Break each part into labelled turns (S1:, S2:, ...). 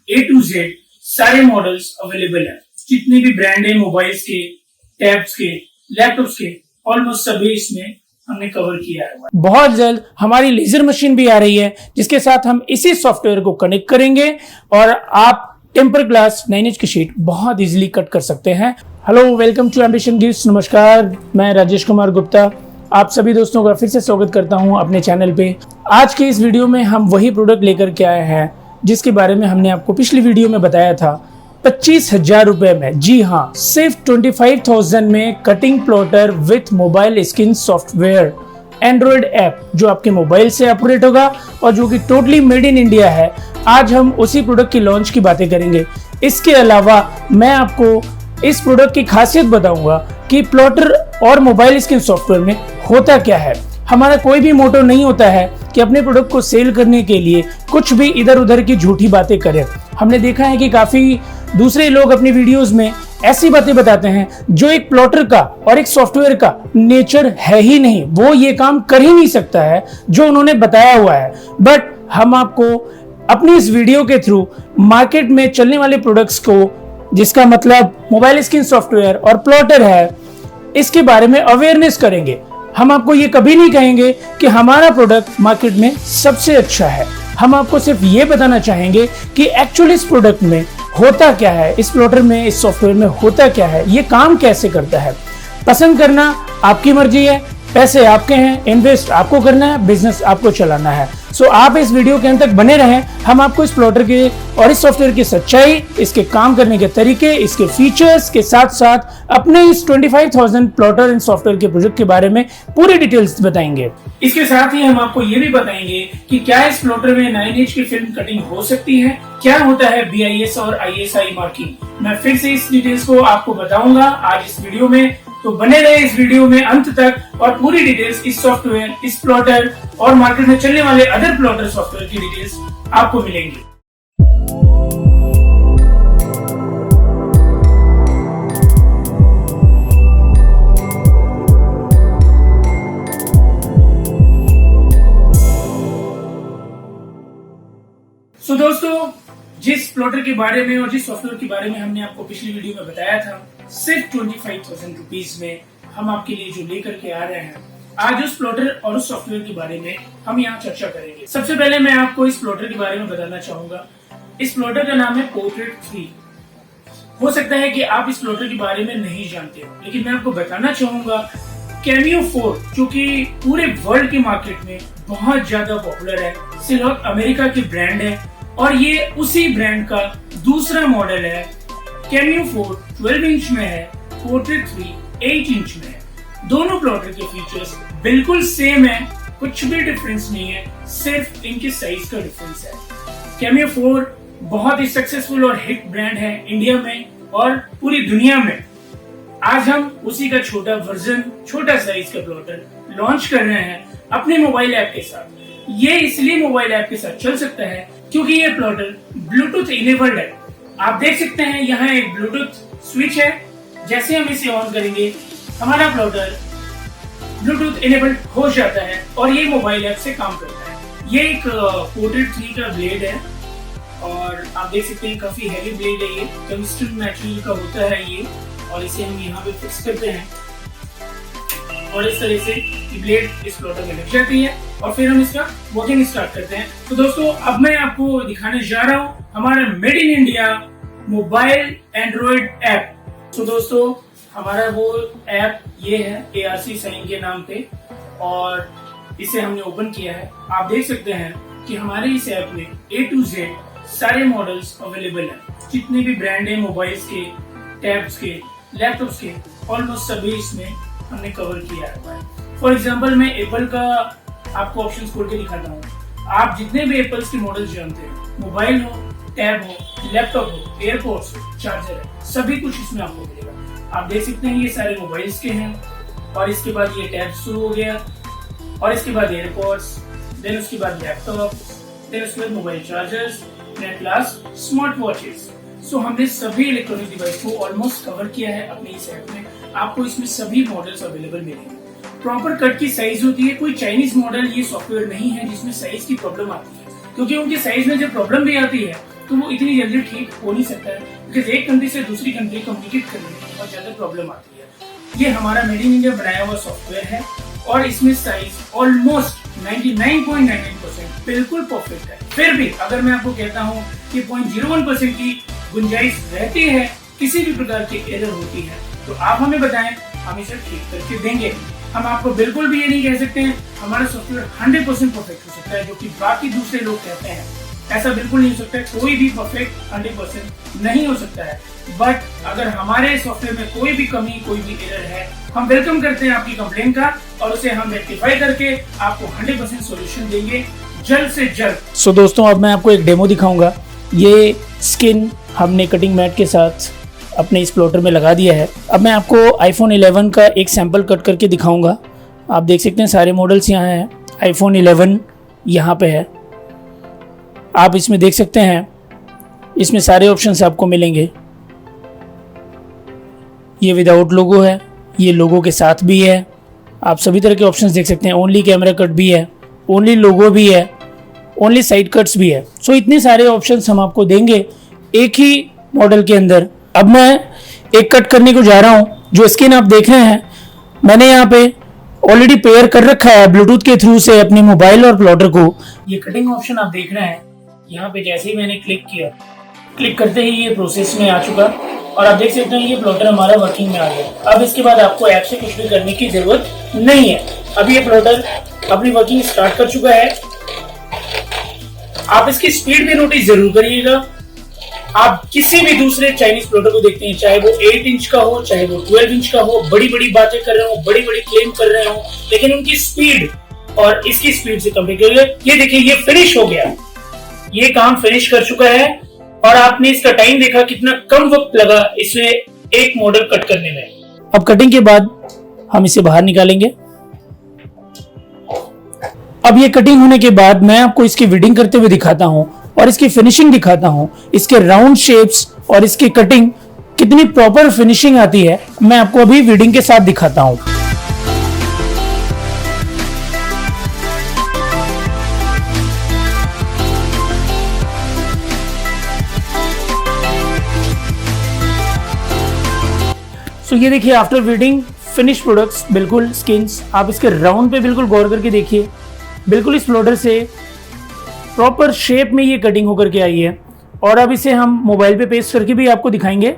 S1: A to Z सारे models available हैं। जितने भी ब्रांड है मोबाइल्स के, टैब्स के, लैपटॉप्स के, ऑलमोस्ट सभी इसमें हमने कवर किया है।
S2: बहुत जल्द हमारी लेजर मशीन भी आ रही है, जिसके साथ हम इसी सॉफ्टवेयर को कनेक्ट करेंगे और आप टेम्पर ग्लास 9 इंच की शीट बहुत इजीली कट कर सकते हैं। Hello, welcome to Ambition Gifts. नमस्कार, मैं राजेश कुमार गुप्ता आप सभी दोस्तों का फिर से स्वागत करता हूं अपने चैनल पे। आज के इस वीडियो में हम वही प्रोडक्ट लेकर के आए हैं जिसके बारे में हमने आपको पिछली वीडियो में बताया था। 25,000 रुपए में, जी हाँ, सिर्फ 25,000 में cutting plotter with mobile screen software Android app जो आपके मोबाइल से ऑपरेट होगा और जो कि टोटली मेड इन इंडिया है। आज हम उसी प्रोडक्ट की लॉन्च की बातें करेंगे। इसके अलावा मैं आपको इस प्रोडक्ट की खासियत बताऊंगा कि प्लॉटर और मोबाइल स्क्रीन सॉफ्टवेयर में होता क्या है। हमारा कोई भी मोटो नहीं होता है कि अपने प्रोडक्ट को सेल करने के लिए कुछ भी इधर उधर की झूठी बातें करें। हमने देखा है कि काफी दूसरे लोग अपनी वीडियोस में ऐसी बातें बताते हैं जो एक प्लॉटर का और एक सॉफ्टवेयर का नेचर है ही नहीं, वो ये काम कर ही नहीं सकता है जो उन्होंने बताया हुआ है। बट हम आपको अपनी इस वीडियो के थ्रू मार्केट में चलने वाले प्रोडक्ट्स को, जिसका मतलब मोबाइल स्क्रीन सॉफ्टवेयर और प्लॉटर है, इसके बारे में अवेयरनेस करेंगे। हम आपको ये कभी नहीं कहेंगे कि हमारा प्रोडक्ट मार्केट में सबसे अच्छा है। हम आपको सिर्फ ये बताना चाहेंगे कि एक्चुअली इस प्रोडक्ट में होता क्या है, इस प्लॉटर में, इस सॉफ्टवेयर में होता क्या है, ये काम कैसे करता है। पसंद करना आपकी मर्जी है, पैसे आपके हैं, इन्वेस्ट आपको करना है, बिजनेस आपको चलाना है। सो आप इस वीडियो के अंत तक बने रहें। हम आपको इस प्लॉटर के और इस सॉफ्टवेयर की सच्चाई, इसके काम करने के तरीके, इसके फीचर्स के साथ साथ अपने इस 25,000 प्लॉटर एंड सॉफ्टवेयर के प्रोजेक्ट के बारे में पूरी डिटेल्स बताएंगे।
S1: इसके साथ ही हम आपको ये भी बताएंगे कि क्या इस प्लॉटर में 9 इंच की फिल्म कटिंग हो सकती है, क्या होता है BIS और ISI मार्किंग। मैं फिर से इस डिटेल्स को आपको बताऊंगा आज इस वीडियो में, तो बने रहे इस वीडियो में अंत तक और पूरी डिटेल्स इस सॉफ्टवेयर, इस प्लॉटर और मार्केट में चलने वाले अदर प्लॉटर सॉफ्टवेयर की डिटेल्स आपको मिलेंगी। सो दोस्तों, जिस प्लॉटर के बारे में और जिस सॉफ्टवेयर के बारे में हमने आपको पिछली वीडियो में बताया था, सिर्फ 25,000 रुपीज में हम आपके लिए जो लेकर के आ रहे हैं, आज उस प्लॉटर और उस सॉफ्टवेयर के बारे में हम यहाँ चर्चा करेंगे। सबसे पहले मैं आपको इस प्लॉटर के बारे में बताना चाहूंगा। इस प्लॉटर का नाम है पोर्ट्रेट 3। हो सकता है कि आप इस प्लॉटर के बारे में नहीं जानते हो, लेकिन मैं आपको बताना चाहूंगा कैमियो 4, जो कि पूरे वर्ल्ड के मार्केट में बहुत ज्यादा पॉपुलर है, सिर्फ अमेरिका की ब्रांड है और ये उसी ब्रांड का दूसरा मॉडल है। कैमियो 4 12 इंच में है, पोर्ट्रेट 3 8 इंच में है। दोनों प्लॉटर के फीचर्स बिल्कुल सेम है, कुछ भी डिफरेंस नहीं है, सिर्फ इनके साइज का डिफरेंस है। कैमियो 4 बहुत ही सक्सेसफुल और हिट ब्रांड है इंडिया में और पूरी दुनिया में। आज हम उसी का छोटा वर्जन, छोटा साइज का प्लॉटर लॉन्च कर रहे हैं अपने मोबाइल ऐप के साथ। ये इसलिए मोबाइल ऐप के साथ चल सकता है क्योंकि ये प्लॉटर ब्लूटूथ इनेबल्ड है। आप देख सकते हैं यहाँ एक ब्लूटूथ स्विच है। जैसे हम इसे ऑन करेंगे, हमारा प्लॉटर ब्लूटूथ इनेबल्ड हो जाता है और ये मोबाइल ऐप से काम करता है। ये एक पोर्ट्रेट 3 का ब्लेड है और आप देख सकते हैं काफी हैवी ब्लेड है। ये टंगस्टन मटेरियल का होता है ये, और इसे हम यहाँ पे फिक्स करते हैं और इस तरह से ब्लेड इस प्लॉटर में लग जाती है और फिर हम इसका वर्किंग स्टार्ट करते हैं। तो दोस्तों, अब मैं आपको दिखाने जा रहा हूँ हमारा made in India mobile Android app. तो दोस्तों, हमारा वो ऐप ये है ARC साइन के नाम पे और इसे हमने ओपन किया है। आप देख सकते हैं कि हमारे इस ऐप में A to Z सारे मॉडल्स अवेलेबल हैं। जितने भी ब्रांड है मोबाइल्स के, टैब्स के, लैपटॉप्स के, ऑलमोस्ट सभी इसमें हमने कवर किया है। फॉर एग्जाम्पल, मैं एप्पल का आपको ऑप्शन खोल के दिखाता हूँ। आप जितने भी एप्पल्स के मॉडल्स जानते हैं, मोबाइल हो, टैब हो, लैपटॉप हो, एयरपोर्ट्स हो, चार्जर है, सभी कुछ इसमें आपको मिलेगा। आप देख सकते हैं ये सारे मोबाइल्स के हैं और इसके बाद ये टैब शुरू हो गया और इसके बाद एयरपोर्ट्स, देन उसके बाद लैपटॉप, देन उसके बाद mobile chargers, at last smart watches. So हमने सभी इलेक्ट्रॉनिक डिवाइस को ऑलमोस्ट कवर किया है अपने इस ऐप में। आपको इसमें सभी मॉडल्स अवेलेबल मिलेंगे। प्रॉपर कट की साइज होती है। कोई चाइनीज मॉडल ये सॉफ्टवेयर नहीं है जिसमें साइज की प्रॉब्लम आती है, क्योंकि उनके साइज में जब प्रॉब्लम भी आती है तो वो इतनी जल्दी ठीक हो नहीं सकता है, बिकॉज एक कंट्री से दूसरी कंट्री कम्युनिकेट करने में बहुत ज्यादा प्रॉब्लम आती है। ये हमारा मेड इन इंडिया बनाया हुआ सॉफ्टवेयर है और इसमें साइज ऑलमोस्ट 99.99% बिल्कुल परफेक्ट है। फिर भी अगर मैं आपको कहता हूँ कि 0.01% की गुंजाइश रहती है, किसी भी प्रकार की एरर होती है, तो आप हमें बताएं, हम इसे ठीक करके देंगे। हम आपको बिल्कुल भी ये नहीं कह सकते हैं हमारा सॉफ्टवेयर 100% परफेक्ट हो सकता है, जो कि बाकी दूसरे लोग कहते हैं। ऐसा बिल्कुल नहीं हो सकता है, कोई भी परफेक्ट 100% नहीं हो सकता है। बट अगर हमारे सॉफ्टवेयर में कोई भी कमी, कोई भी एरर है, हम वेलकम करते हैं आपकी कंप्लेन का और उसे हम रेक्टिफाई करके आपको 100% सॉल्यूशन देंगे जल्द से जल्द।
S2: सो दोस्तों, अब मैं आपको एक डेमो दिखाऊंगा। ये स्किन हमने कटिंग मैट के साथ अपने इस प्लॉटर में लगा दिया है। अब मैं आपको iPhone 11 का एक सैंपल कट करके दिखाऊंगा। आप देख सकते हैं सारे मॉडल्स यहाँ हैं। iPhone 11 यहाँ पे है, आप इसमें देख सकते हैं। इसमें सारे ऑप्शंस आपको मिलेंगे। ये विदाउट लोगो है, ये लोगो के साथ भी है। आप सभी तरह के ऑप्शंस देख सकते हैं। ओनली कैमरा कट भी है, ओनली लोगो भी है, ओनली साइड कट्स भी है। सो इतने सारे ऑप्शंस हम आपको देंगे एक ही मॉडल के अंदर। अब मैं एक कट करने को जा रहा हूँ। जो स्किन आप देख रहे हैं, मैंने यहाँ पे ऑलरेडी पेयर कर रखा है ब्लूटूथ के थ्रू से अपने मोबाइल और प्लॉटर को।
S1: ये कटिंग ऑप्शन आप देख रहे हैं, यहाँ पे जैसे ही मैंने क्लिक किया, क्लिक करते ही ये प्रोसेस में आ चुका और आप देख सकते हैं ये प्लॉटर हमारा वर्किंग में आ गया। अब इसके बाद आपको ऐप से कुछ भी करने की जरूरत नहीं है। अब ये प्लॉटर अपनी वर्किंग स्टार्ट कर चुका है। आप इसकी स्पीड भी नोटिस जरूर करिएगा। आप किसी भी दूसरे चाइनीज प्लॉटर को देखते हैं, चाहे वो 8 इंच का हो, चाहे वो 12 इंच का हो, बड़ी बड़ी बातें कर रहे हो, बड़ी बड़ी क्लेम कर रहे हो, लेकिन उनकी स्पीड और इसकी स्पीड से कंपेयर करिए। ये देखिए, ये फिनिश हो गया, ये काम फिनिश कर चुका है और आपने इसका टाइम देखा कितना कम वक्त लगा इसे एक मॉडल कट करने में।
S2: अब कटिंग के बाद हम इसे बाहर निकालेंगे। अब ये कटिंग होने के बाद मैं आपको इसकी वीडिंग करते हुए दिखाता हूं और इसकी फिनिशिंग दिखाता हूं। इसके राउंड शेप्स और इसकी कटिंग कितनी प्रॉपर फिनिशिंग आती है, मैं आपको अभी वीडिंग के साथ दिखाता हूं। तो ये देखिए, आफ्टर वीडिंग फिनिश प्रोडक्ट्स, बिल्कुल स्किन्स। आप इसके राउंड पे बिल्कुल गौर करके देखिए, बिल्कुल इस प्लॉटर से प्रॉपर शेप में ये कटिंग होकर के आई है। और अब इसे हम मोबाइल पे पेस्ट करके भी आपको दिखाएंगे।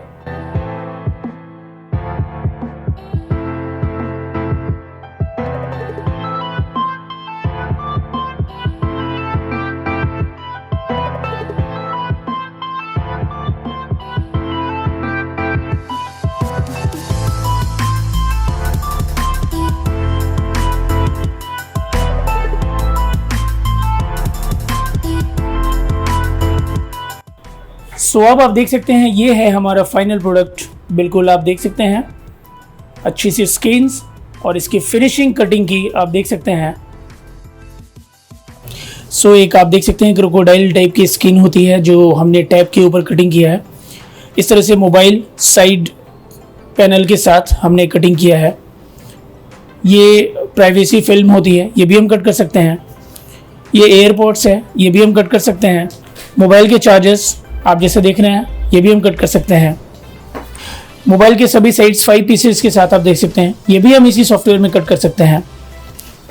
S2: सो अब आप देख सकते हैं, ये है हमारा फाइनल प्रोडक्ट। बिल्कुल आप देख सकते हैं अच्छी सी स्किन्स और इसकी फिनिशिंग कटिंग की आप देख सकते हैं। सो एक आप देख सकते हैं क्रोकोडाइल टाइप की स्किन होती है जो हमने टैब के ऊपर कटिंग किया है। इस तरह से मोबाइल साइड पैनल के साथ हमने कटिंग किया है। ये प्राइवेसी फिल्म होती है, ये भी हम कट कर सकते हैं। ये एयरपोर्ट्स है, ये भी हम कट कर सकते हैं। मोबाइल के चार्जर्स आप जैसे देख रहे हैं, ये भी हम कट कर सकते हैं। मोबाइल के सभी साइड्स 5 पीसेस के साथ आप देख सकते हैं, ये भी हम इसी सॉफ्टवेयर में कट कर सकते हैं।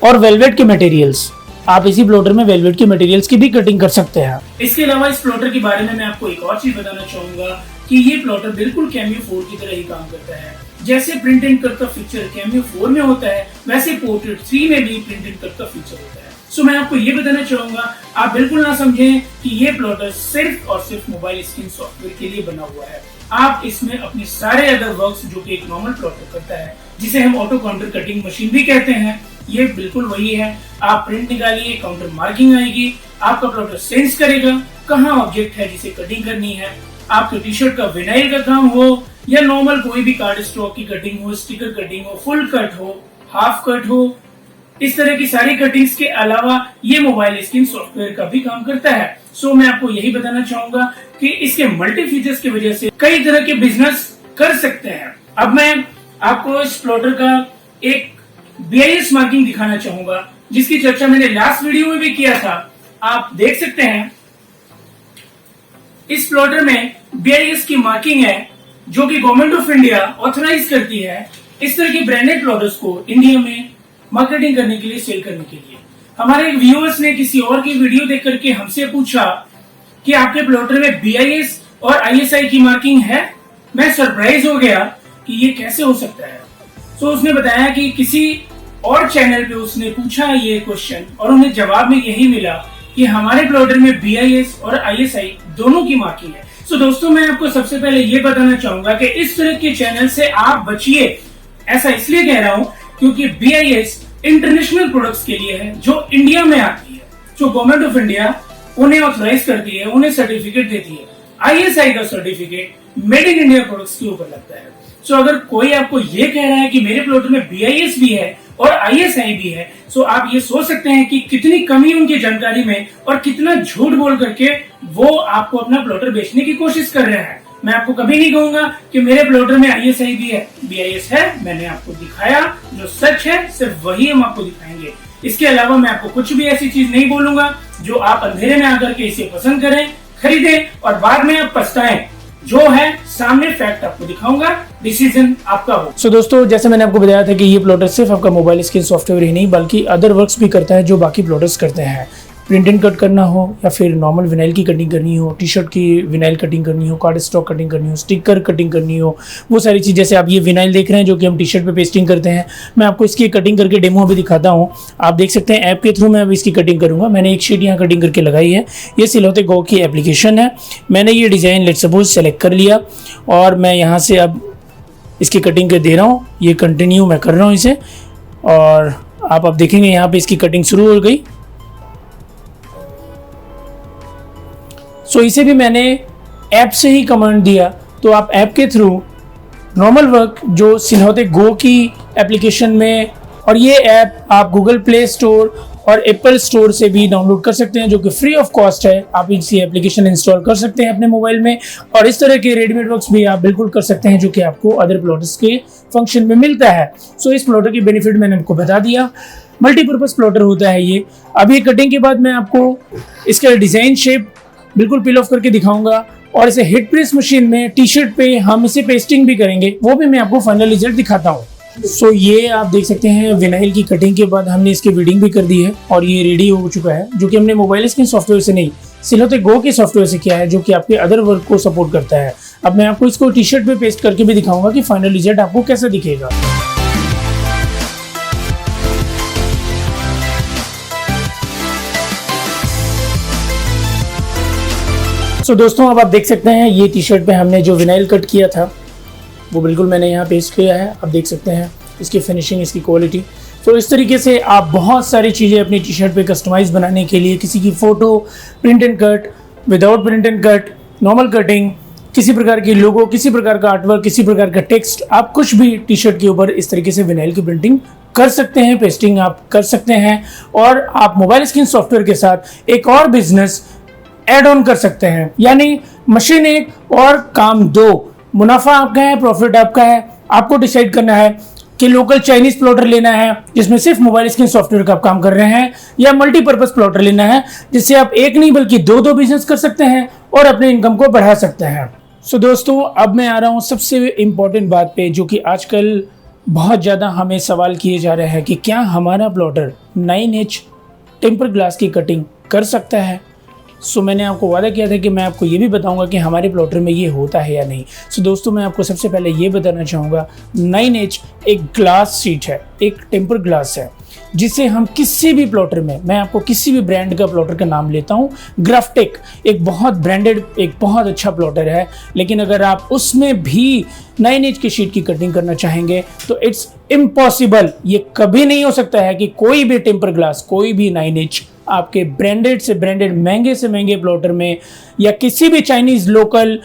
S2: और वेलवेट के मटेरियल्स, आप इसी प्लॉटर में वेलवेट के मटेरियल्स की भी कटिंग कर सकते हैं।
S1: इसके अलावा इस प्लॉटर के बारे में मैं आपको एक और चीज बताना चाहूंगा कि ये प्लॉटर बिल्कुल कैमियो 4 की तरह ही काम करता है। जैसे प्रिंट एंड कट का फीचर कैमियो 4 में होता है, वैसे पोर्ट्रेट 3 में भी प्रिंट एंड कट का फीचर होता है। सो मैं आपको ये बताना चाहूंगा, आप बिल्कुल ना समझें कि ये प्लॉटर सिर्फ और सिर्फ मोबाइल स्क्रीन सॉफ्टवेयर के लिए बना हुआ है। आप इसमें अपने सारे अदर वर्क्स जो कि एक नॉर्मल प्लॉटर करता है, जिसे हम ऑटो काउंटर कटिंग मशीन भी कहते हैं, ये बिल्कुल वही है। आप प्रिंट निकालिए, काउंटर मार्किंग आएगी, आपका प्लॉटर सेंस करेगा कहाँ ऑब्जेक्ट है जिसे कटिंग करनी है। आपके टी शर्ट का विनाइल का काम हो या नॉर्मल कोई भी कार्ड स्टॉक की कटिंग हो, स्टिकर कटिंग हो, फुल कट हो, हाफ कट हो, इस तरह की सारी कटिंग्स के अलावा ये मोबाइल स्क्रीन सॉफ्टवेयर का भी काम करता है। सो मैं आपको यही बताना चाहूंगा कि इसके मल्टी फीचर्स की वजह से कई तरह के बिजनेस कर सकते हैं। अब मैं आपको इस प्लॉटर का एक BIS मार्किंग दिखाना चाहूंगा, जिसकी चर्चा मैंने लास्ट वीडियो में भी किया था। आप देख सकते हैं इस प्लॉटर में BIS की मार्किंग है जो कि गवर्नमेंट ऑफ इंडिया ऑथराइज करती है इस तरह की ब्रांडेड प्लॉटर्स को इंडिया में मार्केटिंग करने के लिए, सेल करने के लिए। हमारे व्यूअर्स ने किसी और की वीडियो देख करके हमसे पूछा कि आपके प्लॉटर में BIS और ISI की मार्किंग है। मैं सरप्राइज हो गया कि ये कैसे हो सकता है। तो उसने बताया कि किसी और चैनल पे उसने पूछा ये क्वेश्चन और उन्हें जवाब में यही मिला कि हमारे प्लॉटर में BIS और ISI दोनों की मार्किंग है। तो दोस्तों, मैं आपको सबसे पहले ये बताना चाहूंगा कि इस तरह के चैनल से आप बचिए। ऐसा इसलिए कह रहा हूं क्योंकि BIS इंटरनेशनल प्रोडक्ट्स के लिए है जो इंडिया में आती है, जो गवर्नमेंट ऑफ इंडिया उन्हें ऑथराइज करती है, उन्हें सर्टिफिकेट देती है। ISI का certificate made in India products के ऊपर लगता है। तो अगर कोई आपको ये कह रहा है कि मेरे प्लॉटर में BIS भी है और ISI भी है, तो आप ये सोच सकते हैं कि कितनी कमी उनकी जानकारी में और कितना झूठ बोल करके वो आपको अपना प्लॉटर बेचने की कोशिश कर रहे हैं। मैं आपको कभी नहीं कहूंगा कि मेरे प्लॉटर में ISI भी है, BIS है। मैंने आपको दिखाया जो सच है, सिर्फ वही हम आपको दिखाएंगे। इसके अलावा मैं आपको कुछ भी ऐसी चीज नहीं बोलूंगा जो आप अंधेरे में आकर के इसे पसंद करें, खरीदें और बाद में आप पछताएं। जो है सामने फैक्ट आपको दिखाऊंगा, डिसीजन आपका हो।
S2: सो दोस्तों, जैसे मैंने आपको बताया था कि ये प्लॉटर सिर्फ आपका मोबाइल स्क्रीन सॉफ्टवेयर ही नहीं बल्कि अदर वर्क्स भी करता है जो बाकी प्लॉटर्स करते हैं। प्रिंट एंड कट करना हो या फिर नॉर्मल विनाइल की कटिंग करनी हो, टी शर्ट की विनाइल कटिंग करनी हो, कार्ड स्टॉक कटिंग करनी हो, स्टिकर कटिंग करनी हो, वो सारी चीज़। जैसे आप ये विनाइल देख रहे हैं जो कि हम टी शर्ट पे पेस्टिंग करते हैं, मैं आपको इसकी कटिंग करके डेमो अभी दिखाता हूँ। आप देख सकते हैं ऐप के थ्रू मैं अभी इसकी कटिंग करूँगा। मैंने एक शीट यहाँ कटिंग करके लगाई है। ये सिलौते गो की एप्लीकेशन है। मैंने ये डिज़ाइन लेट सपोज सेलेक्ट कर लिया और मैं यहाँ से अब इसकी कटिंग कर दे रहा हूँ। ये कंटिन्यू मैं कर रहा हूँ इसे और आप अब देखेंगे यहाँ पे इसकी कटिंग शुरू हो गई। सो इसे भी मैंने ऐप से ही कमांड दिया, तो आप ऐप के थ्रू नॉर्मल वर्क जो सिलौते गो की एप्लीकेशन में, और ये ऐप आप गूगल प्ले स्टोर और एप्पल स्टोर से भी डाउनलोड कर सकते हैं जो कि फ्री ऑफ कॉस्ट है। आप इसी एप्लीकेशन इंस्टॉल कर सकते हैं अपने मोबाइल में और इस तरह के रेडीमेड वर्क्स भी आप बिल्कुल कर सकते हैं जो कि आपको अदर प्लॉटर्स के फंक्शन में मिलता है। सो इस प्लॉटर की बेनिफिट मैंने आपको बता दिया। मल्टीपर्पज प्लॉटर होता है ये। अब ये कटिंग के बाद मैं आपको इसका डिज़ाइन शेप बिल्कुल पील ऑफ करके दिखाऊंगा और इसे हिट प्रेस मशीन में टी शर्ट पे हम इसे पेस्टिंग भी करेंगे, वो भी मैं आपको फाइनल रिजल्ट दिखाता हूँ। सो ये आप देख सकते हैं विनाइल की कटिंग के बाद हमने इसकी वीडिंग भी कर दी है और ये रेडी हो चुका है, जो कि हमने मोबाइल स्क्रीन सॉफ्टवेयर से नहीं, सिलौते गो के सॉफ्टवेयर से किया है जो कि आपके अदर वर्क को सपोर्ट करता है। अब मैं आपको इसको टी शर्ट पे पेस्ट करके भी दिखाऊंगा कि फाइनल रिजल्ट आपको कैसा दिखेगा। सो दोस्तों, अब आप देख सकते हैं ये टी शर्ट पे हमने जो विनाइल कट किया था वो बिल्कुल मैंने यहाँ पेस्ट किया है। आप देख सकते हैं इसकी फिनिशिंग, इसकी क्वालिटी। तो इस तरीके से आप बहुत सारी चीज़ें अपनी टी शर्ट पे कस्टमाइज बनाने के लिए, किसी की photo, print and cut, without print and cut, normal cutting, किसी प्रकार की लोगो, किसी प्रकार का आर्टवर्क, किसी प्रकार का टेक्स्ट, आप कुछ भी टी शर्ट के ऊपर इस तरीके से विनाइल की प्रिंटिंग कर सकते हैं, पेस्टिंग आप कर सकते हैं और आप मोबाइल स्क्रीन सॉफ्टवेयर के साथ एक और बिजनेस ऐड ऑन कर सकते हैं। यानी मशीन एक और काम दो। मुनाफा आपका है, प्रॉफिट आपका है। आपको डिसाइड करना है कि लोकल चाइनीज प्लॉटर लेना है जिसमें सिर्फ मोबाइल स्क्रीन सॉफ्टवेयर का आप काम कर रहे हैं, या मल्टीपर्पज प्लॉटर लेना है जिससे आप एक नहीं बल्कि दो बिजनेस कर सकते हैं और अपने इनकम को बढ़ा सकते हैं। सो दोस्तों, अब मैं आ रहा हूँ सबसे इम्पोर्टेंट बात पे, जो कि आजकल बहुत ज़्यादा हमें सवाल किए जा रहे हैं कि क्या हमारा प्लॉटर 9H टेम्पर ग्लास की कटिंग कर सकता है। सो मैंने आपको वादा किया था कि मैं आपको ये भी बताऊंगा कि हमारे प्लॉटर में ये होता है या नहीं। सो दोस्तों, मैं आपको सबसे पहले ये बताना चाहूँगा, 9H एक ग्लास शीट है, एक टेम्पर ग्लास है जिसे हम किसी भी प्लॉटर में, मैं आपको किसी भी ब्रांड का प्लॉटर का नाम लेता हूँ। ग्राफ्टेक एक बहुत ब्रांडेड, एक बहुत अच्छा प्लॉटर है, लेकिन अगर आप उसमें भी 9H की शीट की कटिंग करना चाहेंगे तो इट्स इम्पॉसिबल। ये कभी नहीं हो सकता है कि कोई भी टेम्पर ग्लास, कोई भी 9H आपके ब्रांडेड से ब्रांडेड, महंगे से महंगे प्लॉटर में या किसी भी Chinese local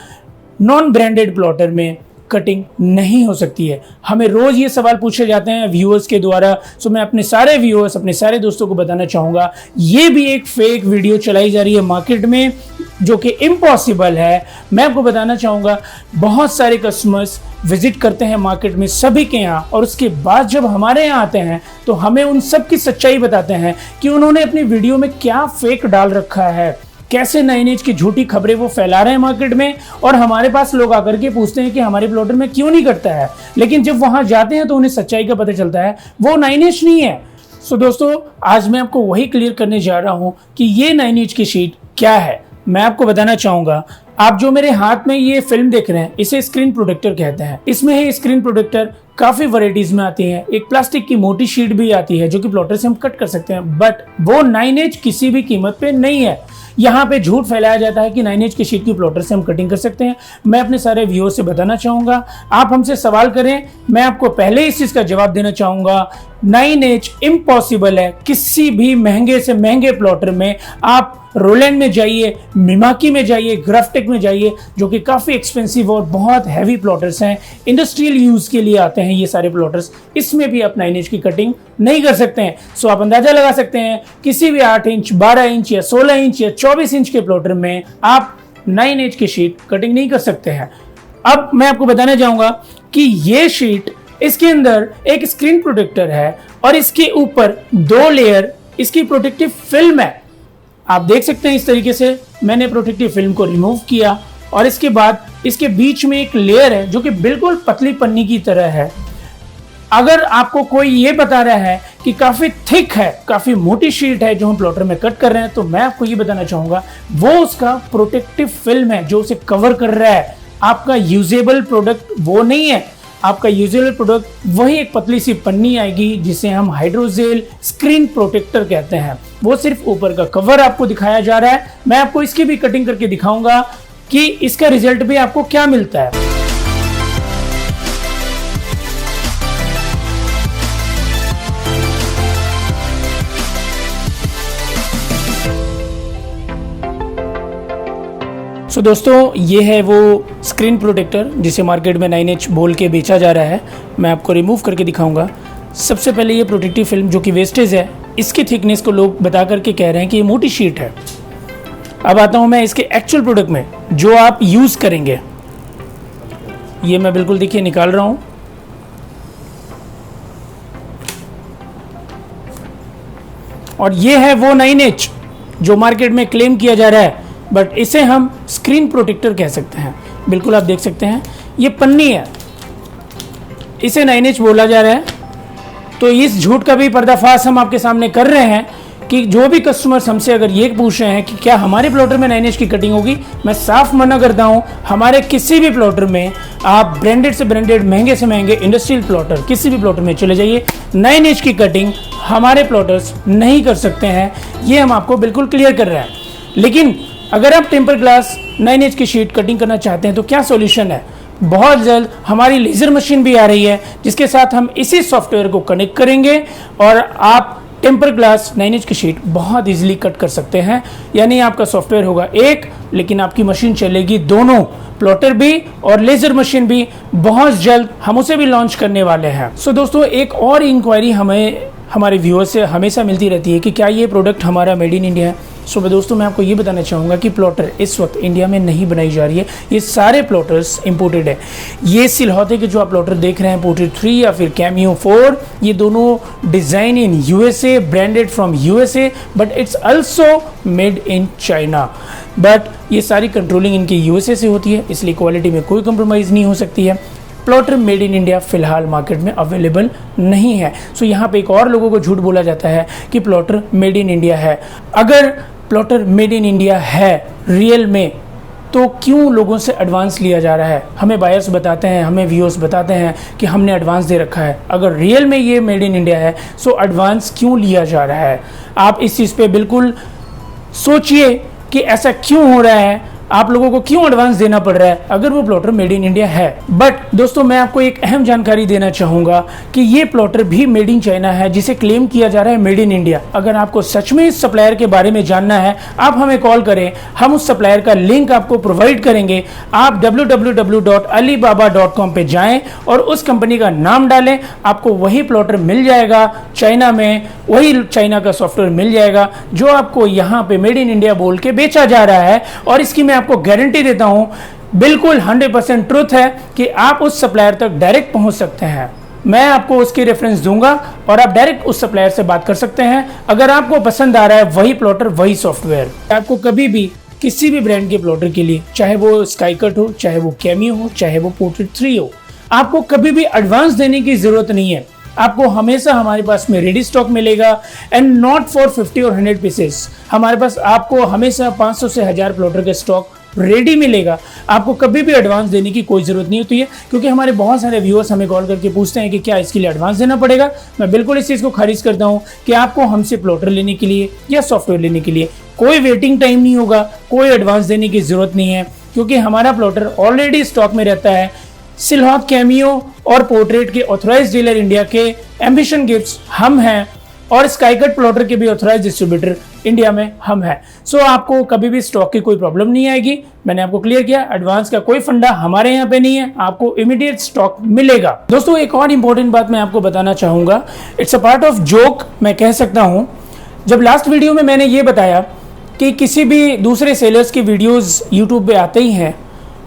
S2: non branded plotter में कटिंग नहीं हो सकती है। हमें रोज ये सवाल पूछे जाते हैं व्यूअर्स के द्वारा। सो मैं अपने सारे व्यूअर्स, अपने सारे दोस्तों को बताना चाहूँगा, ये भी एक फेक वीडियो चलाई जा रही है मार्केट में जो कि इम्पॉसिबल है। मैं आपको बताना चाहूँगा, बहुत सारे कस्टमर्स विजिट करते हैं मार्केट में सभी के यहाँ, और उसके बाद जब हमारे यहाँ आते हैं तो हमें उन सब की सच्चाई बताते हैं कि उन्होंने अपनी वीडियो में क्या फेक डाल रखा है, कैसे 9 इंच की झूठी खबरें वो फैला रहे हैं मार्केट में, और हमारे पास लोग आकर के पूछते हैं कि हमारे प्लॉटर में क्यों नहीं कटता है, लेकिन जब वहां जाते हैं तो उन्हें सच्चाई का पता चलता है वो 9 इंच नहीं है। सो दोस्तों, आज मैं आपको वही क्लियर करने जा रहा हूं कि ये 9 इंच की शीट क्या है। मैं आपको बताना चाहूंगा, आप जो मेरे हाथ में ये फिल्म देख रहे हैं इसे स्क्रीन प्रोटेक्टर कहते हैं। इसमें है स्क्रीन प्रोटेक्टर काफी वैरायटीज में आती है। एक प्लास्टिक की मोटी शीट भी आती है जो कि प्लॉटर से हम कट कर सकते हैं, बट वो 9 इंच किसी भी कीमत पे नहीं है। यहाँ पे झूठ फैलाया जाता है कि 9 इंच की शीट की प्लॉटर से हम कटिंग कर सकते हैं। मैं अपने सारे व्यूअर्स से बताना चाहूंगा, आप हमसे सवाल करें, मैं आपको पहले इस चीज का जवाब देना चाहूंगा, 9 इंच इम्पॉसिबल है। किसी भी महंगे से महंगे प्लॉटर में आप रोलैंड में जाइए, मिमाकी में जाइए, ग्राफ्टेक में जाइए, जो कि काफी एक्सपेंसिव और बहुत हैवी प्लॉटर्स हैं, इंडस्ट्रियल यूज के लिए आते हैं ये सारे प्लॉटर्स। इसमें भी आप 9 इंच की कटिंग नहीं कर सकते हैं। सो आप अंदाजा लगा सकते हैं किसी भी 8 इंच, 12 इंच या 16 इंच या 24 इंच के प्लॉटर में आप 9 इंच की शीट कटिंग नहीं कर सकते हैं। अब मैं आपको बताना चाहूंगा कि ये शीट, इसके अंदर एक स्क्रीन प्रोटेक्टर है और इसके ऊपर 2 लेयर इसकी प्रोटेक्टिव फिल्म है। आप देख सकते हैं इस तरीके से मैंने प्रोटेक्टिव फिल्म को रिमूव किया और इसके बाद इसके बीच में एक लेयर है जो कि बिल्कुल पतली पन्नी की तरह है। अगर आपको कोई ये बता रहा है कि काफी थिक है, काफी मोटी शीट है जो हम प्लॉटर में कट कर रहे हैं, तो मैं आपको ये बताना चाहूंगा वो उसका प्रोटेक्टिव फिल्म है जो उसे कवर कर रहा है। आपका यूजेबल प्रोडक्ट वो नहीं है। आपका यूजुअल प्रोडक्ट वही एक पतली सी पन्नी आएगी जिसे हम हाइड्रोजेल स्क्रीन प्रोटेक्टर कहते हैं। वो सिर्फ ऊपर का कवर आपको दिखाया जा रहा है। मैं आपको इसकी भी कटिंग करके दिखाऊंगा कि इसका रिजल्ट भी आपको क्या मिलता है। सो दोस्तों, ये है वो स्क्रीन प्रोटेक्टर जिसे मार्केट में 9 इंच बोल के बेचा जा रहा है। मैं आपको रिमूव करके दिखाऊंगा। सबसे पहले ये प्रोटेक्टिव फिल्म जो कि वेस्टेज है, इसकी थिकनेस को लोग बता करके कह रहे हैं कि ये मोटी शीट है। अब आता हूँ मैं इसके एक्चुअल प्रोडक्ट में जो आप यूज़ करेंगे। ये मैं बिल्कुल देखिए निकाल रहा हूँ। और ये है वो 9 इंच जो मार्केट में क्लेम किया जा रहा है, बट इसे हम स्क्रीन प्रोटेक्टर कह सकते हैं। बिल्कुल आप देख सकते हैं ये पन्नी है, इसे 9 इंच बोला जा रहा है। तो इस झूठ का भी पर्दाफाश हम आपके सामने कर रहे हैं कि जो भी कस्टमर्स हमसे अगर ये पूछ रहे हैं कि क्या हमारे प्लॉटर में 9 इंच की कटिंग होगी, मैं साफ मना करता हूं। हमारे किसी भी प्लॉटर में आप ब्रांडेड से ब्रांडेड, महंगे से महंगे इंडस्ट्रियल प्लॉटर, किसी भी प्लॉटर में चले जाइए, 9 इंच की कटिंग हमारे प्लॉटर्स नहीं कर सकते हैं। ये हम आपको बिल्कुल क्लियर कर रहे हैं। लेकिन अगर आप टेम्पर ग्लास 9 इंच की शीट कटिंग करना चाहते हैं तो क्या सॉल्यूशन है? बहुत जल्द हमारी लेज़र मशीन भी आ रही है जिसके साथ हम इसी सॉफ्टवेयर को कनेक्ट करेंगे और आप टेम्पर ग्लास 9 इंच की शीट बहुत इजीली कट कर सकते हैं। यानी आपका सॉफ्टवेयर होगा एक, लेकिन आपकी मशीन चलेगी दोनों, प्लॉटर भी और लेज़र मशीन भी। बहुत जल्द हम उसे भी लॉन्च करने वाले हैं। सो दोस्तों, एक और इंक्वायरी हमें हमारे व्यूअर्स से हमेशा मिलती रहती है कि क्या ये प्रोडक्ट हमारा मेड इन इंडिया है। सो दोस्तों, मैं आपको ये बताना चाहूँगा कि प्लॉटर इस वक्त इंडिया में नहीं बनाई जा रही है। ये सारे प्लॉटर्स इंपोर्टेड है। ये सिलहौते के जो आप प्लॉटर देख रहे हैं, पोर्ट्रेट 3 या फिर कैमियो 4, ये दोनों design in USA, branded from USA, but it's also made in China. But ये सारी कंट्रोलिंग इनकी यूएसए से होती है, इसलिए क्वालिटी में कोई कंप्रोमाइज़ नहीं हो सकती है। प्लॉटर मेड इन इंडिया फिलहाल मार्केट में अवेलेबल नहीं है। सो यहाँ पे एक और लोगों को झूठ बोला जाता है कि प्लॉटर मेड इन इंडिया है। अगर प्लॉटर मेड इन इंडिया है रियल में, तो क्यों लोगों से एडवांस लिया जा रहा है? हमें बायर्स बताते हैं, हमें व्यूअर्स बताते हैं कि हमने एडवांस दे रखा है। अगर रियल में ये मेड इन इंडिया है, सो एडवांस क्यों लिया जा रहा है? आप इस चीज़ पे बिल्कुल सोचिए कि ऐसा क्यों हो रहा है, आप लोगों को क्यों एडवांस देना पड़ रहा है अगर वो प्लॉटर मेड इन इंडिया है। बट दोस्तों, मैं आपको एक अहम जानकारी देना चाहूँगा कि ये प्लॉटर भी मेड इन चाइना है जिसे क्लेम किया जा रहा है मेड इन इंडिया। अगर आपको सच में इस सप्लायर के बारे में जानना है, आप हमें कॉल करें, हम उस सप्लायर का लिंक आपको प्रोवाइड करेंगे। आप www.alibaba.com पे जाएं और उस कंपनी का नाम डालें, आपको वही प्लॉटर मिल जाएगा चाइना में, वही चाइना का सॉफ्टवेयर मिल जाएगा जो आपको यहाँ पे मेड इन इंडिया बोल के बेचा जा रहा है। और इसकी मैं आपको गारंटी देता हूं, बिल्कुल 100% ट्रुथ है कि आप उस सप्लायर तक डायरेक्ट पहुंच सकते हैं। मैं आपको उसकी रेफरेंस दूंगा और आप डायरेक्ट उस सप्लायर से बात कर सकते हैं। अगर आपको पसंद आ रहा है वही प्लॉटर वही सॉफ्टवेयर, आपको कभी भी किसी भी ब्रांड के प्लॉटर के लिए, चाहे वो स्काईकट हो, चाहे वो कैमियो हो, चाहे वो पोर्ट्रेट 3 हो, आपको कभी भी एडवांस देने की जरूरत नहीं है। आपको हमेशा हमारे पास में रेडी स्टॉक मिलेगा एंड नॉट फॉर 50 और 100 पीसेस। हमारे पास आपको हमेशा 500 से 1000 प्लॉटर का स्टॉक रेडी मिलेगा। आपको कभी भी एडवांस देने की कोई ज़रूरत नहीं होती है, क्योंकि हमारे बहुत सारे व्यूअर्स हमें कॉल करके पूछते हैं कि क्या इसके लिए एडवांस देना पड़ेगा। मैं बिल्कुल इस चीज़ को खारिज करता हूं कि आपको हमसे प्लॉटर लेने के लिए या सॉफ्टवेयर लेने के लिए कोई वेटिंग टाइम नहीं होगा, कोई एडवांस देने की ज़रूरत नहीं है, क्योंकि हमारा प्लॉटर ऑलरेडी स्टॉक में रहता है। सिलहॉट, कैमियो और पोर्ट्रेट के ऑथराइज्ड डीलर इंडिया के एम्बिशन गिफ्ट्स हम हैं, और स्काईकट प्लॉटर के भी ऑथराइज्ड डिस्ट्रीब्यूटर इंडिया में हम हैं। सो आपको कभी भी स्टॉक की कोई प्रॉब्लम नहीं आएगी। मैंने आपको क्लियर किया, एडवांस का कोई फंडा हमारे यहाँ पे नहीं है, आपको इमीडिएट स्टॉक मिलेगा। दोस्तों एक और इंपॉर्टेंट बात मैं आपको बताना चाहूंगा, it's a part of joke मैं कह सकता हूं। जब लास्ट वीडियो में मैंने ये बताया कि किसी भी दूसरे सेलर्स की वीडियोज यूट्यूब पे आते ही हैं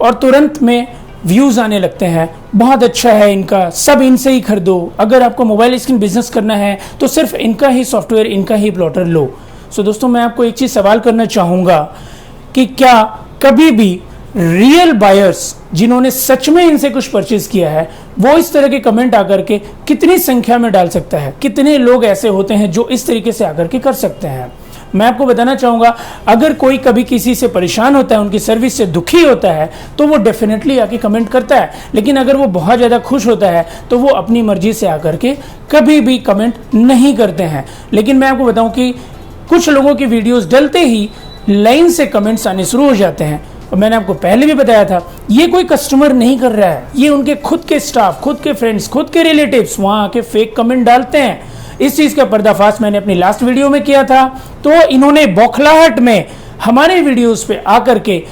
S2: और तुरंत में व्यूज आने लगते हैं, बहुत अच्छा है इनका, सब इनसे ही खरीदो, अगर आपको मोबाइल स्क्रीन बिजनेस करना है तो सिर्फ इनका ही सॉफ्टवेयर, इनका ही प्लॉटर लो। सो दोस्तों मैं आपको एक चीज सवाल करना चाहूंगा कि क्या कभी भी रियल बायर्स जिन्होंने सच में इनसे कुछ परचेज किया है वो इस तरह के कमेंट आकर के कितनी संख्या में डाल सकता है? कितने लोग ऐसे होते हैं जो इस तरीके से आकर के कर सकते हैं? मैं आपको बताना चाहूंगा, अगर कोई कभी किसी से परेशान होता है, उनकी सर्विस से दुखी होता है, तो वो डेफिनेटली आके कमेंट करता है। लेकिन अगर वो बहुत ज़्यादा खुश होता है तो वो अपनी मर्जी से आकर के कभी भी कमेंट नहीं करते हैं। लेकिन मैं आपको बताऊं कि कुछ लोगों की वीडियोस डलते ही लाइन से कमेंट्स आने शुरू हो जाते हैं। और मैंने आपको पहले भी बताया था, ये कोई कस्टमर नहीं कर रहा है, ये उनके खुद के स्टाफ, खुद के फ्रेंड्स, खुद के रिलेटिव्स वहां आके फेक कमेंट डालते हैं। इस चीज का पर्दाफाश मैंने अपनी लास्ट वीडियो में किया था। तो इन्होंने बौखलाहट में हमारे वीडियोस पे आकर के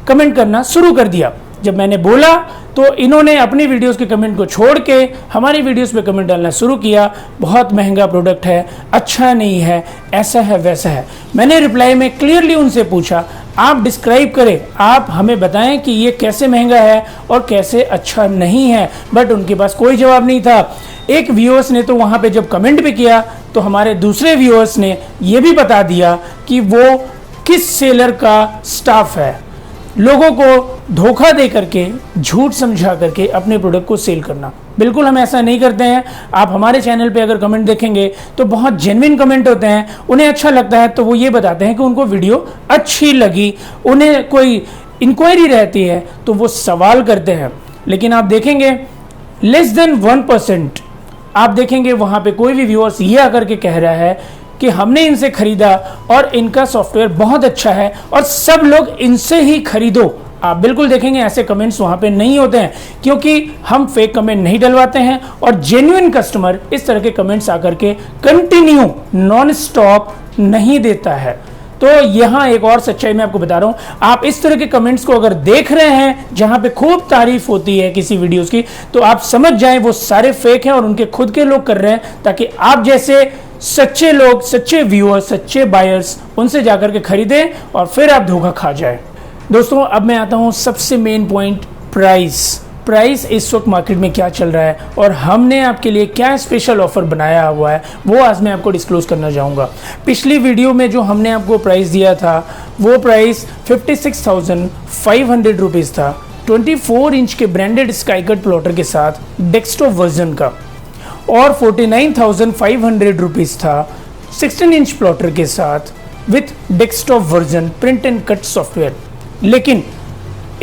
S2: कमेंट करना शुरू कर दिया। जब मैंने बोला तो इन्होंने अपनी वीडियोस के कमेंट को छोड़ के हमारी वीडियोस पे कमेंट डालना शुरू किया, बहुत महंगा प्रोडक्ट है, अच्छा नहीं है, ऐसा है वैसा है। मैंने रिप्लाई में क्लियरली उनसे पूछा, आप डिस्क्राइब करें, आप हमें बताएं कि ये कैसे महंगा है और कैसे अच्छा नहीं है। बट उनके पास कोई जवाब नहीं था। एक व्यूअर्स ने तो वहां पे जब कमेंट भी किया तो हमारे दूसरे व्यूअर्स ने ये भी बता दिया कि वो किस सेलर का स्टाफ है। लोगों को धोखा दे करके, झूठ समझा करके अपने प्रोडक्ट को सेल करना, बिल्कुल हम ऐसा नहीं करते हैं। आप हमारे चैनल पे अगर कमेंट देखेंगे तो बहुत जेन्युइन कमेंट होते हैं। उन्हें अच्छा लगता है तो वो ये बताते हैं कि उनको वीडियो अच्छी लगी, उन्हें कोई इंक्वायरी रहती है तो वो सवाल करते हैं। लेकिन आप देखेंगे लेस देन 1% आप देखेंगे वहां पे कोई भी व्यूअर्स ये आकर के कह रहा है कि हमने इनसे खरीदा और इनका सॉफ्टवेयर बहुत अच्छा है और सब लोग इनसे ही खरीदो। आप बिल्कुल देखेंगे ऐसे कमेंट्स वहां पे नहीं होते हैं, क्योंकि हम फेक कमेंट नहीं डलवाते हैं और जेन्युइन कस्टमर इस तरह के कमेंट्स आकर के कंटिन्यू नॉन स्टॉप नहीं देता है। तो यहाँ एक और सच्चाई मैं आपको बता रहा हूं, आप इस तरह के कमेंट्स को अगर देख रहे हैं जहां पे खूब तारीफ होती है किसी वीडियोस की, तो आप समझ जाएं वो सारे फेक हैं और उनके खुद के लोग कर रहे हैं, ताकि आप जैसे सच्चे लोग, सच्चे व्यूअर्स, सच्चे बायर्स उनसे जाकर के खरीदें और फिर आप धोखा खा जाए। दोस्तों अब मैं आता हूं सबसे मेन पॉइंट, प्राइस इस वक्त मार्केट में क्या चल रहा है और हमने आपके लिए क्या स्पेशल ऑफर बनाया हुआ है वो आज मैं आपको डिस्क्लोज करना चाहूँगा। पिछली वीडियो में जो हमने आपको प्राइस दिया था वो प्राइस 56,500 रुपीज़ था, 24 इंच के ब्रांडेड स्काईकट प्लॉटर के साथ डेस्कटॉप वर्जन का, और 49,500 रुपीज़ था 16 इंच प्लॉटर के साथ with desktop version print and cut software. लेकिन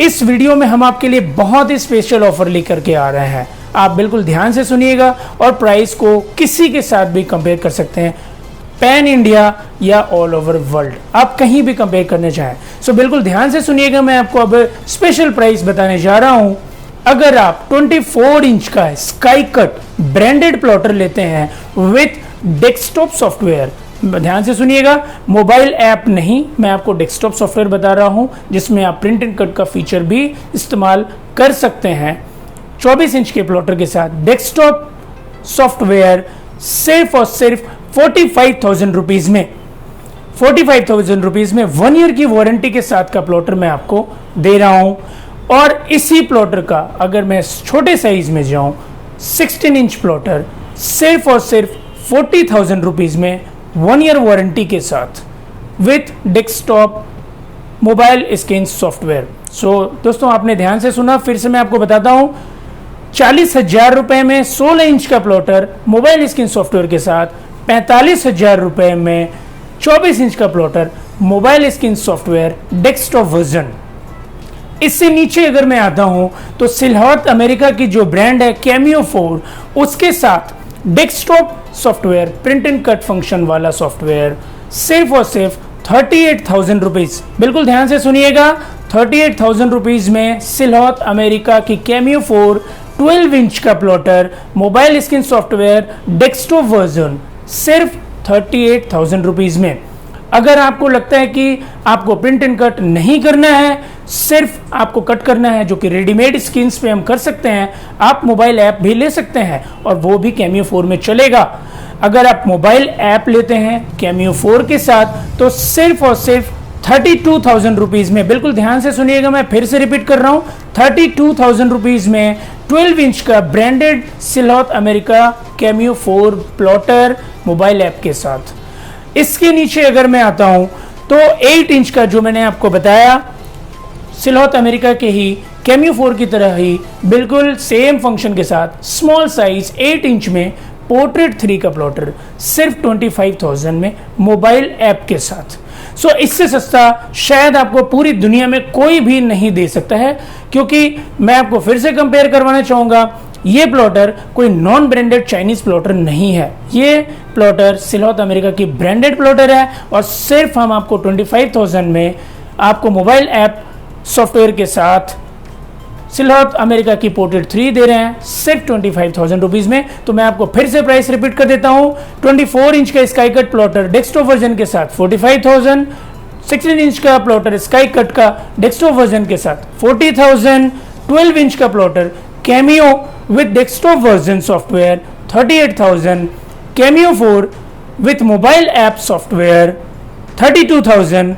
S2: इस वीडियो में हम आपके लिए बहुत ही स्पेशल ऑफर लेकर के आ रहे हैं। आप बिल्कुल ध्यान से सुनिएगा और प्राइस को किसी के साथ भी कंपेयर कर सकते हैं, पैन इंडिया या ऑल ओवर वर्ल्ड, आप कहीं भी कंपेयर करने चाहें। सो बिल्कुल ध्यान से सुनिएगा, मैं आपको अब स्पेशल प्राइस बताने जा रहा हूं। अगर आप 24 इंच का स्काईकट ब्रांडेड प्लॉटर लेते हैं विथ डेस्कटॉप सॉफ्टवेयर, ध्यान से सुनिएगा, मोबाइल ऐप नहीं, मैं आपको डेस्कटॉप सॉफ्टवेयर बता रहा हूं जिसमें आप प्रिंट एंड कट का फीचर भी इस्तेमाल कर सकते हैं। 24 इंच के प्लॉटर के साथ डेस्कटॉप सॉफ्टवेयर सिर्फ और सिर्फ 45,000 रुपीज में, 45,000 रुपीज में 1 ईयर की वारंटी के साथ का प्लॉटर मैं आपको दे रहा हूं। और इसी प्लॉटर का अगर मैं छोटे साइज में जाऊं 16 इंच प्लॉटर सिर्फ और सिर्फ 40,000 रुपीज़ में 1 ईयर वारंटी के साथ with desktop mobile screen software. So दोस्तों आपने ध्यान से सुना, फिर से मैं आपको बताता हूँ, 40,000 रुपये में 16 इंच का प्लॉटर मोबाइल स्क्रीन सॉफ्टवेयर के साथ, 45,000 रुपये में 24 इंच का plotter mobile screen software desktop version. इससे नीचे अगर मैं आता हूं तो सिलहट अमेरिका की जो ब्रांड है कैमियो 4, उसके साथ desktop software print and cut function वाला सॉफ्टवेयर सिर्फ और सिर्फ 38,000 रुपीज़। बिल्कुल ध्यान से सुनिएगा, 38,000 रुपीज़ में सिलहट अमेरिका की कैमियो 4 12 इंच का plotter mobile screen software desktop version सिर्फ 38,000 रुपीज़ में। अगर आपको लगता है कि आपको प्रिंट एंड कट नहीं करना है, सिर्फ आपको कट करना है, जो कि रेडीमेड स्क्रीन्स पे हम कर सकते हैं, आप मोबाइल ऐप भी ले सकते हैं और वो भी कैमियो 4 में चलेगा। अगर आप मोबाइल ऐप लेते हैं कैमियो 4 के साथ तो सिर्फ और सिर्फ 32,000 रुपीज़ में, बिल्कुल ध्यान से सुनिएगा, मैं फिर से रिपीट कर रहा हूँ, 32,000 रुपीज़ में 12 इंच का branded Sylhet America cameo 4 plotter mobile app के साथ। इसके नीचे अगर मैं आता हूं तो 8 इंच का जो मैंने आपको बताया सिलहट अमेरिका के ही कैमियो 4 की तरह ही बिल्कुल सेम फंक्शन के साथ स्मॉल साइज 8 इंच में पोर्ट्रेट 3 का प्लॉटर सिर्फ 25,000 में मोबाइल ऐप के साथ। सो इससे सस्ता शायद आपको पूरी दुनिया में कोई भी नहीं दे सकता है, क्योंकि मैं आपको फिर से कंपेयर करवाना चाहूँगा, ये प्लॉटर कोई नॉन ब्रांडेड चाइनीज प्लॉटर नहीं है, ये प्लॉटर सिलहट अमेरिका की ब्रांडेड प्लॉटर है और सिर्फ हम आपको 25,000 में आपको मोबाइल ऐप सॉफ्टवेयर के साथ सिलहट अमेरिका की पोर्ट्रेट 3 दे रहे हैं सिर्फ 25,000 रुपीज़ में। तो मैं आपको फिर से प्राइस रिपीट कर देता हूँ, 24 इंच का sky cut plotter desktop version के साथ 45,000, 16 इंच का प्लॉटर स्काई कट का डेस्कटॉप वर्जन के साथ 40,000, 12 इंच का plotter cameo with desktop version software 38,000, Cameo 4 with mobile app software 32,000,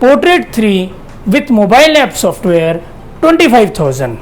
S2: Portrait 3 with mobile app software 25,000।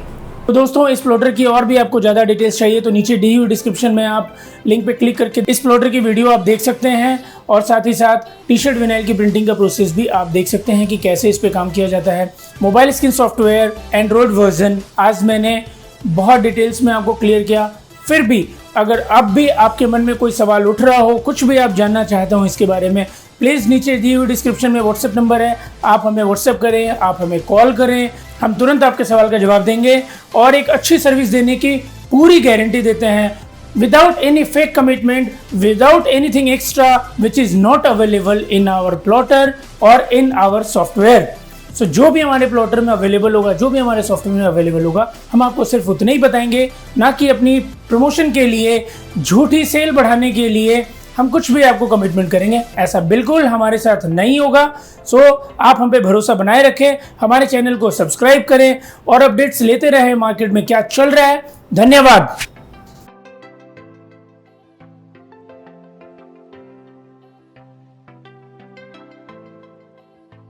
S2: तो दोस्तों इस प्लॉटर की और भी आपको ज़्यादा डिटेल्स चाहिए तो नीचे दी हुई डिस्क्रिप्शन में आप लिंक पे क्लिक करके इस प्लॉटर की वीडियो आप देख सकते हैं और साथ ही साथ टी शर्ट विनाइल की प्रिंटिंग का प्रोसेस भी आप देख सकते हैं कि कैसे इस पे काम किया जाता है। Mobile screen software Android version आज मैंने बहुत डिटेल्स में आपको क्लियर किया। फिर भी अगर अब भी आपके मन में कोई सवाल उठ रहा हो, कुछ भी आप जानना चाहते हो इसके बारे में, प्लीज़ नीचे दी हुई डिस्क्रिप्शन में व्हाट्सएप नंबर है, आप हमें व्हाट्सएप करें, आप हमें कॉल करें, हम तुरंत आपके सवाल का जवाब देंगे और एक अच्छी सर्विस देने की पूरी गारंटी देते हैं without any fake commitment, without anything extra which is not available in our plotter और इन आवर सॉफ्टवेयर। सो जो भी हमारे प्लॉटर में अवेलेबल होगा, जो भी हमारे सॉफ्टवेयर में अवेलेबल होगा, हम आपको सिर्फ उतने ही बताएंगे, ना कि अपनी प्रमोशन के लिए, झूठी सेल बढ़ाने के लिए हम कुछ भी आपको कमिटमेंट करेंगे, ऐसा बिल्कुल हमारे साथ नहीं होगा। सो आप हम पे भरोसा बनाए रखें, हमारे चैनल को सब्सक्राइब करें और अपडेट्स लेते रहें मार्केट में क्या चल रहा है। धन्यवाद।